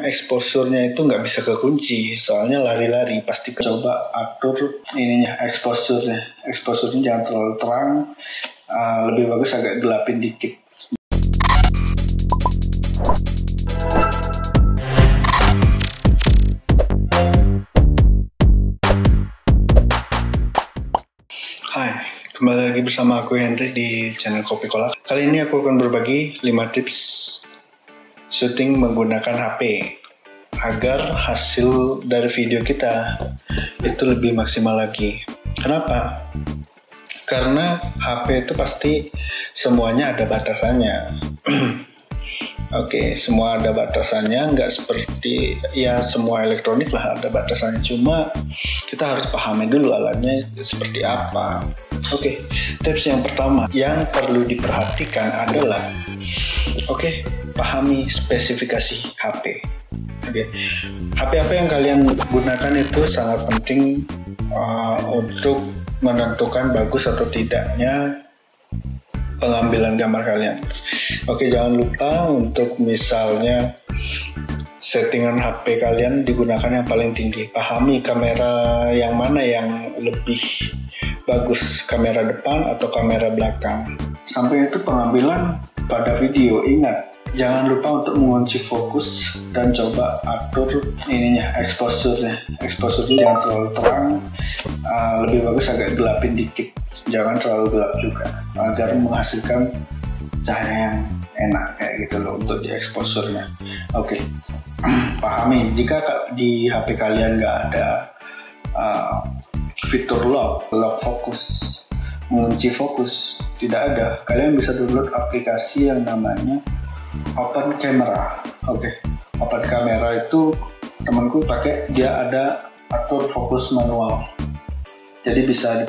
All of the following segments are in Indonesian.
exposure-nya itu nggak bisa kekunci, soalnya lari-lari pasti. Coba atur ininya, exposure-nya jangan terlalu terang, lebih bagus agak gelapin dikit. Hai, kembali lagi bersama aku Henry di channel Kopi Kolak. Kali ini aku akan berbagi 5 tips syuting menggunakan HP agar hasil dari video kita itu lebih maksimal lagi. Kenapa? Karena HP itu pasti semuanya ada batasannya. Oke, semua ada batasannya, nggak seperti ya semua elektronik lah ada batasannya. Cuma kita harus pahami dulu alatnya seperti apa. Oke, tips yang pertama yang perlu diperhatikan adalah pahami spesifikasi HP. HP apa yang kalian gunakan itu sangat penting untuk menentukan bagus atau tidaknya pengambilan gambar kalian. Jangan lupa untuk misalnya settingan HP kalian digunakan yang paling tinggi. Pahami kamera yang mana yang lebih bagus, kamera depan atau kamera belakang. Sampai itu pengambilan pada video, ingat jangan lupa untuk mengunci fokus dan coba atur ininya, exposure-nya jangan terlalu terang, lebih bagus agak gelapin dikit, jangan terlalu gelap juga, agar menghasilkan cahaya yang enak kayak gitu loh untuk di exposure-nya. Pahami jika di HP kalian nggak ada fitur lock fokus, mengunci fokus, tidak ada, kalian bisa download aplikasi yang namanya Open Camera. Open Camera itu temanku pakai, dia ada atur fokus manual, jadi bisa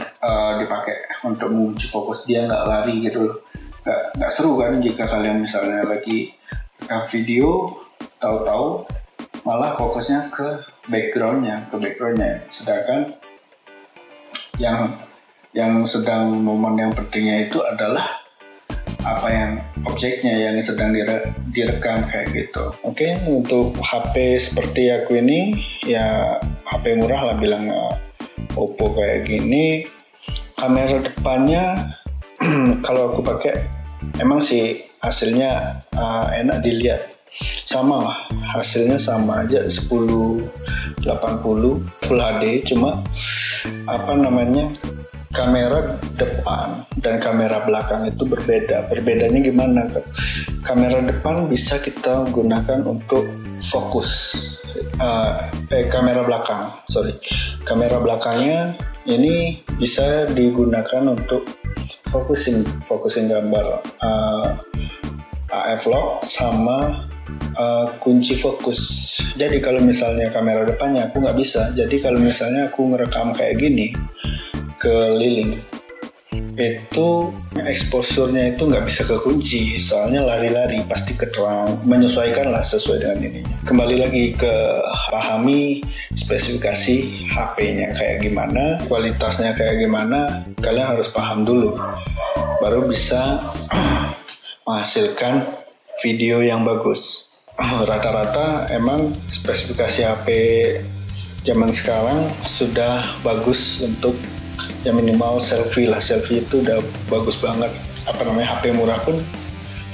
dipakai untuk mengunci fokus, dia nggak lari gitu loh. Nggak seru kan jika kalian misalnya lagi rekam video, tahu-tahu malah fokusnya ke backgroundnya, sedangkan yang sedang momen yang pentingnya itu adalah apa yang objeknya yang sedang direkam kayak gitu. Untuk HP seperti aku ini ya HP murah lah, bilang Oppo kayak gini. Kamera depannya kalau aku pakai emang sih hasilnya enak dilihat, sama lah hasilnya, sama aja 1080 Full HD. Cuma kamera depan dan kamera belakang itu berbeda. Berbedanya gimana? Kamera depan bisa kita gunakan untuk fokus. Kamera belakang, belakangnya ini bisa digunakan untuk fokusin gambar, AF lock sama kunci fokus. Jadi kalau misalnya kamera depannya aku nggak bisa, jadi kalau misalnya aku ngerekam kayak gini keliling, itu exposure-nya itu nggak bisa kekunci, soalnya lari-lari pasti keterang, menyesuaikan lah sesuai dengan ininya. Kembali lagi ke pahami spesifikasi HP-nya kayak gimana, kualitasnya kayak gimana, kalian harus paham dulu, baru bisa menghasilkan video yang bagus. Rata-rata emang spesifikasi HP zaman sekarang sudah bagus untuk yang minimal selfie itu udah bagus banget. HP murah pun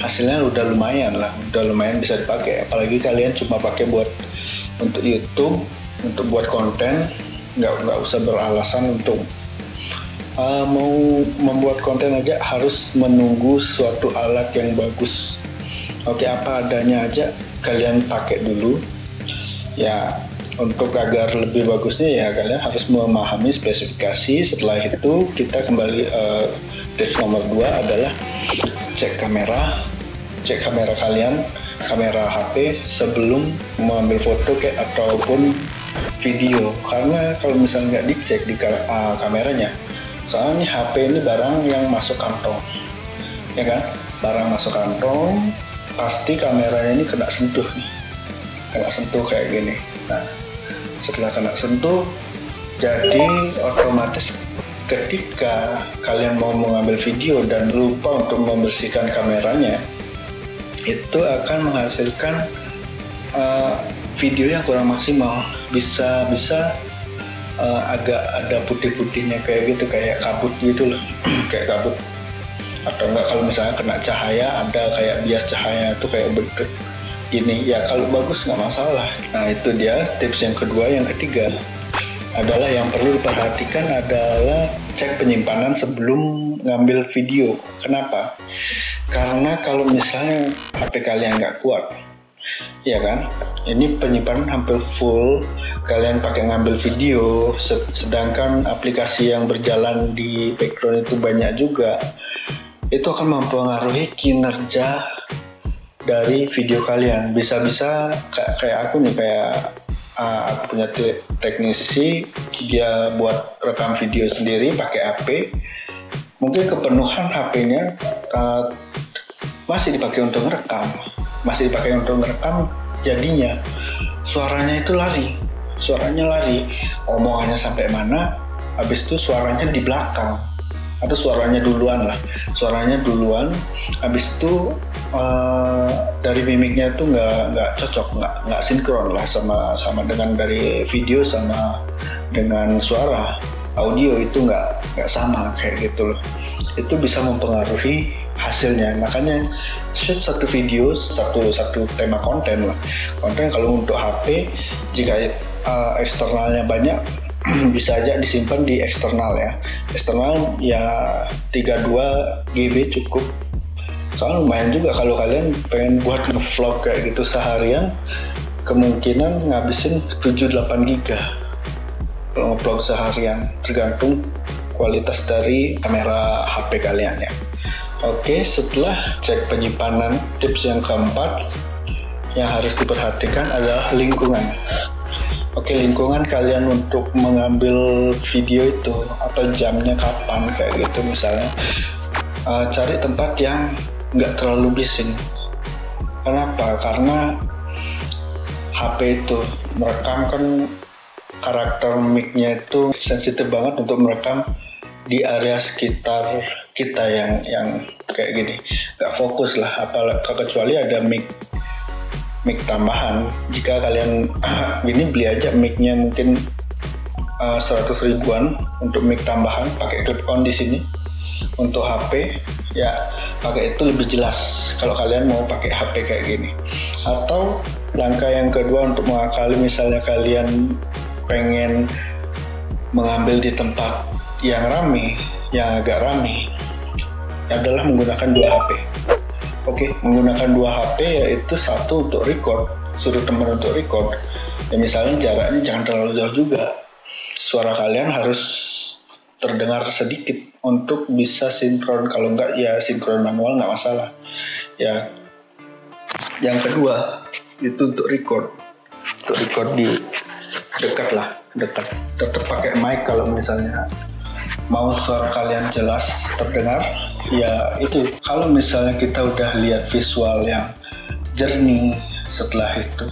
hasilnya udah lumayan bisa dipakai, apalagi kalian cuma pakai buat untuk YouTube, untuk buat konten, nggak usah beralasan untuk mau membuat konten aja harus menunggu suatu alat yang bagus. Apa adanya aja kalian pakai dulu ya. Untuk agar lebih bagusnya ya kalian harus memahami spesifikasi. Setelah itu kita kembali, tips nomor 2 adalah cek kamera kalian, kamera HP sebelum mengambil foto ataupun video. Karena kalau misalnya nggak dicek di kameranya, soalnya HP ini barang yang masuk kantong, ya kan? Barang masuk kantong, pasti kameranya ini kena sentuh kayak gini. Nah, setelah kena sentuh, jadi otomatis ketika kalian mau mengambil video dan lupa untuk membersihkan kameranya, itu akan menghasilkan video yang kurang maksimal, bisa agak ada putih-putihnya kayak gitu, kayak kabut gitu loh. Kayak kabut, atau enggak kalau misalnya kena cahaya ada kayak bias cahaya tuh kayak bentuk gini ya. Kalau bagus nggak masalah. Nah itu dia tips yang kedua. Yang ketiga adalah yang perlu diperhatikan adalah cek penyimpanan sebelum ngambil video. Kenapa? Karena kalau misalnya HP kalian nggak kuat, ya kan, ini penyimpanan hampir full, kalian pakai ngambil video, sedangkan aplikasi yang berjalan di background itu banyak juga, itu akan mempengaruhi kinerja dari video kalian. Bisa-bisa kayak aku nih, kayak aku punya teknisi, dia buat rekam video sendiri pakai HP, mungkin kepenuhan HP-nya masih dipakai untuk ngerekam, jadinya suaranya itu lari, omongannya sampai mana, habis itu suaranya di belakang, atau suaranya duluan, habis itu dari mimiknya itu nggak cocok, nggak sinkron lah sama dengan dari video sama dengan suara audio, itu nggak sama kayak gitu loh. Itu bisa mempengaruhi hasilnya. Makanya shoot satu video, satu tema konten lah. Konten kalau untuk HP, jika eksternalnya banyak, bisa aja disimpan di eksternal ya. Eksternal ya 32 GB cukup. Soalnya lumayan juga kalau kalian pengen buat vlog kayak gitu seharian, kemungkinan ngabisin 7-8 GB kalau nge-vlog seharian, tergantung kualitas dari kamera HP kalian ya. Oke, setelah cek penyimpanan, tips yang keempat yang harus diperhatikan adalah lingkungan. Oke, lingkungan kalian untuk mengambil video itu, atau jamnya kapan kayak gitu misalnya, cari tempat yang nggak terlalu bising. Kenapa? Karena HP itu merekam kan, karakter mic-nya itu sensitif banget untuk merekam di area sekitar kita yang kayak gini, nggak fokus lah. Apalagi kecuali ada mic tambahan. Jika kalian gini, beli aja mic-nya mungkin 100 ribuan untuk mic tambahan, pakai clip on di sini. Untuk HP ya pakai itu lebih jelas kalau kalian mau pakai HP kayak gini. Atau langkah yang kedua untuk mengakali, misalnya kalian pengen mengambil di tempat yang rame, yang agak rame, adalah menggunakan 2 HP. Oke, menggunakan 2 HP yaitu satu untuk record, suruh teman untuk record. Ya misalnya jaraknya jangan terlalu jauh juga. Suara kalian harus terdengar sedikit untuk bisa sinkron. Kalau enggak ya sinkron manual nggak masalah. Ya, yang kedua itu untuk record di dekat. Tetap pakai mic kalau misalnya mau suara kalian jelas terdengar. Ya itu kalau misalnya kita udah lihat visual yang jernih, setelah itu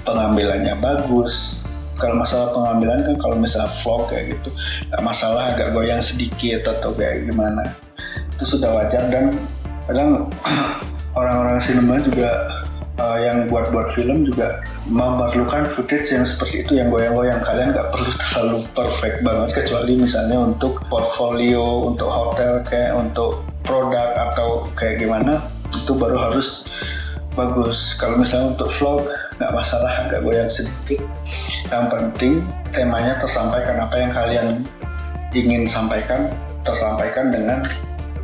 pengambilannya bagus. Kalau masalah pengambilan kan, kalau misalnya vlog kayak gitu nggak masalah, agak goyang sedikit atau kayak gimana, itu sudah wajar. Dan kadang orang-orang sinema juga yang buat film juga memerlukan footage yang seperti itu, yang goyang-goyang. Kalian nggak perlu terlalu perfect banget, kecuali misalnya untuk portfolio, untuk hotel, kayak untuk produk atau kayak gimana, itu baru harus bagus. Kalau misalnya untuk vlog nggak masalah, agak goyang sedikit. Yang penting temanya tersampaikan, apa yang kalian ingin sampaikan tersampaikan dengan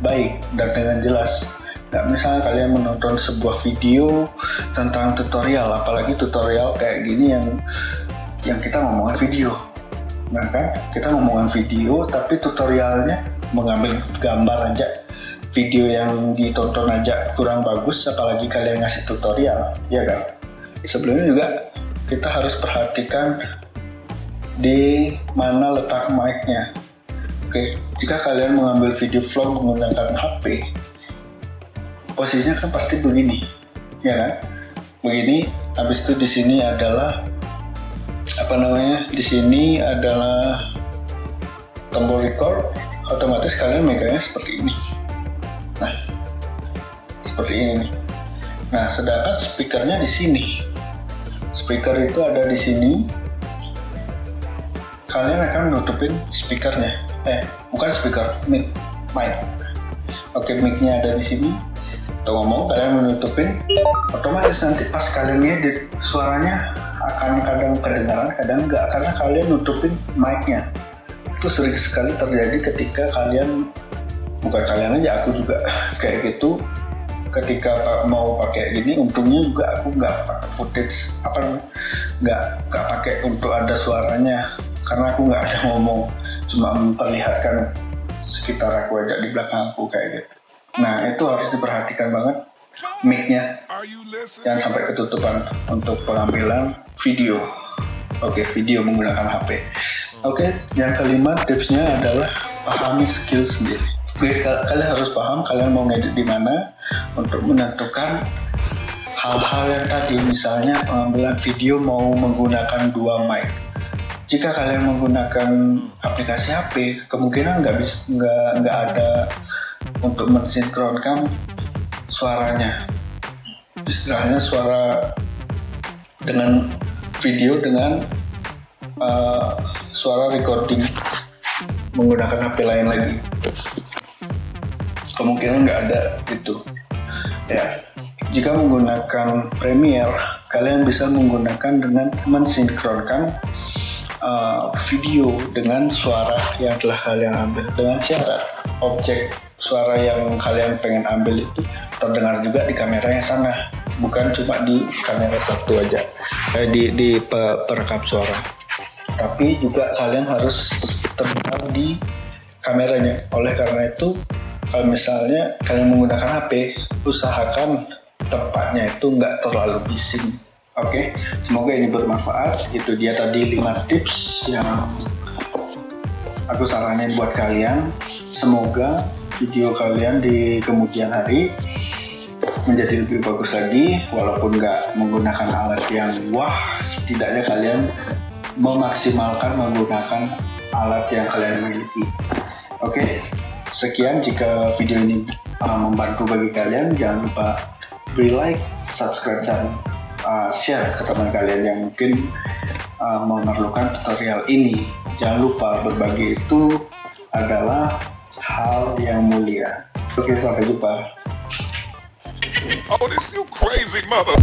baik dan dengan jelas. Nggak misalnya kalian menonton sebuah video tentang tutorial, apalagi tutorial kayak gini yang kita ngomongin video. Nah kan, kita ngomongin video tapi tutorialnya mengambil gambar aja, video yang ditonton aja kurang bagus, apalagi kalian ngasih tutorial, ya kan? Sebelumnya juga kita harus perhatikan di mana letak mic-nya. Oke, jika kalian mengambil video vlog menggunakan HP, posisinya kan pasti begini, ya kan? Begini. Habis itu di sini adalah Di sini adalah tombol record. Otomatis kalian megangnya seperti ini. Nah, seperti ini nih. Nah, sedangkan speakernya di sini. Speaker itu ada di sini. Kalian akan nutupin speakernya. Bukan speaker, mic. Oke, mic-nya ada di sini. Atau ngomong, kalian menutupin. Otomatis nanti pas kalian ngedit, suaranya akan kadang kedengaran, kadang enggak, karena kalian nutupin mic-nya. Itu sering sekali terjadi ketika kalian, bukan kalian aja, aku juga kayak gitu. Ketika mau pakai gini, untungnya juga aku nggak pakai footage, nggak pakai untuk ada suaranya, karena aku nggak ada ngomong, cuma memperlihatkan sekitar aku aja di belakang aku kayak gitu. Nah, itu harus diperhatikan banget mic-nya, jangan sampai ketutupan untuk pengambilan video. Oke, video menggunakan HP. Oke, yang kelima tipsnya adalah pahami skill sendiri. Oke, kalian harus paham kalian mau ngedit di mana untuk menentukan hal-hal yang tadi, misalnya pengambilan video mau menggunakan 2 mic. Jika kalian menggunakan aplikasi HP, kemungkinan nggak ada untuk mensinkronkan suaranya. Istilahnya suara dengan video dengan suara recording menggunakan HP lain lagi. Kemungkinan nggak ada itu. Ya, jika menggunakan Premiere, kalian bisa menggunakan dengan mensinkronkan video dengan suara yang telah kalian ambil, dengan syarat objek suara yang kalian pengen ambil itu terdengar juga di kamera yang sana, bukan cuma di kamera satu aja, di perekam suara, tapi juga kalian harus terdengar di kameranya. Oleh karena itu, kalau misalnya kalian menggunakan HP, usahakan tempatnya itu nggak terlalu bising. Oke, semoga ini bermanfaat. Itu dia tadi 5 tips yang aku saranin buat kalian. Semoga video kalian di kemudian hari menjadi lebih bagus lagi, walaupun nggak menggunakan alat yang wah, setidaknya kalian memaksimalkan menggunakan alat yang kalian miliki. Oke, sekian. Jika video ini membantu bagi kalian, jangan lupa beri like, subscribe, dan share ke teman kalian yang mungkin memerlukan tutorial ini. Jangan lupa, berbagi itu adalah hal yang mulia. Oke, sampai jumpa. Oh, this you crazy mother.